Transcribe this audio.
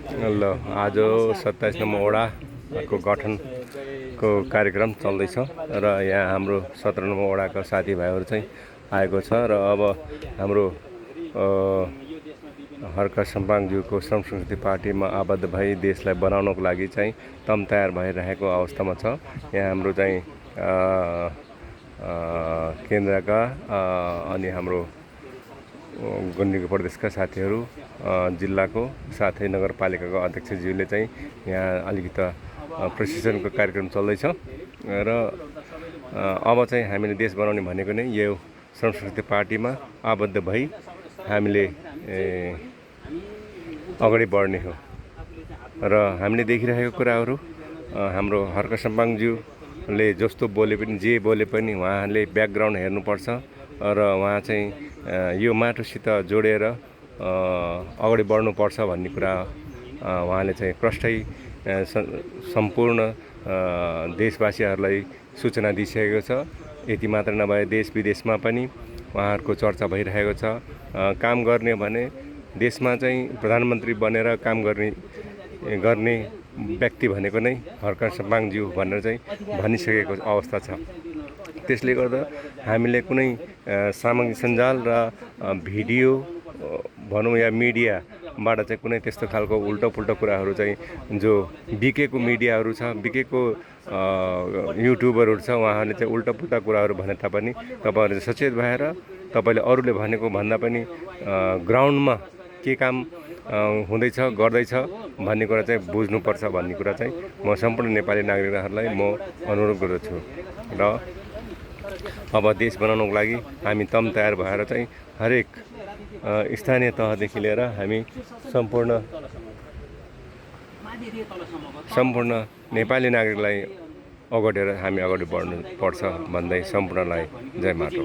ल आज 27 नम्बर वडाको गठनको कार्यक्रम चल्दैछ र यहाँ हाम्रो 17 नम्बर वडाका साथीभाइहरू चाहिँ आएको छ र अब हाम्रो हर्क सम्पाङज्यूको श्रम संस्कृति पार्टीमा आबद्ध भई देशलाई बनाउनको लागि चाहिँ तम तयार भइरहेको अवस्थामा छ। यहाँ हाम्रो चाहिँ केन्द्रका अनि हाम्रो गण्डकी प्रदेशका साथीहरू, जिल्लाको साथै नगरपालिकाको अध्यक्षज्यूले चाहिँ यहाँ अलिकति प्रशिक्षणको कार्यक्रम चल्दैछ र अब चाहिँ हामीले देश बनाउने भनेको नै यो श्रम संस्कृति पार्टीमा आबद्ध भई हामीले अगाडि बढ्ने हो र हामीले देखिरहेको कुराहरू हाम्रो हर्क सम्पाङज्यूले जस्तो बोले पनि जे बोले पनि उहाँले ब्याकग्राउन्ड हेर्नुपर्छ र उहाँ चाहिँ यो माटोसित जोडेर अगाडि बढ्नुपर्छ भन्ने कुरा उहाँले चाहिँ प्रष्टै सम्पूर्ण देशवासीहरूलाई सूचना दिइसकेको छ। यति मात्र नभए देश विदेशमा पनि उहाँहरूको चर्चा भइरहेको छ। काम गर्ने भने देशमा चाहिँ प्रधानमन्त्री बनेर काम गर्ने व्यक्ति भनेको नै हर्क सम्पाङज्यू भनेर चाहिँ भनिसकेको अवस्था छ। त्यसले गर्दा हामीले कुनै सामाजिक सञ्जाल र भिडियो भनौँ या मिडियाबाट चाहिँ कुनै त्यस्तो खालको उल्टोपुल्टो कुराहरू चाहिँ जो बिकेको मिडियाहरू छ, बिकेको युट्युबरहरू छ, उहाँहरूले चाहिँ उल्टापुल्टा कुराहरू भने तापनि तपाईँहरू सचेत भएर तपाईँले अरूले भनेको भन्दा पनि ग्राउन्डमा के काम हुँदैछ गर्दैछ भन्ने कुरा चाहिँ बुझ्नुपर्छ भन्ने कुरा चाहिँ म सम्पूर्ण नेपाली नागरिकहरूलाई म अनुरोध गर्दछु र अब देश बनाउनको लागि हामी तम तयार भएर चाहिँ हरेक स्थानीय तहदेखि लिएर हामी सम्पूर्ण नेपाली नागरिकलाई अगाडि हामी अगाडि बढ्नु पर्छ भन्दै सम्पूर्णलाई जय माटो।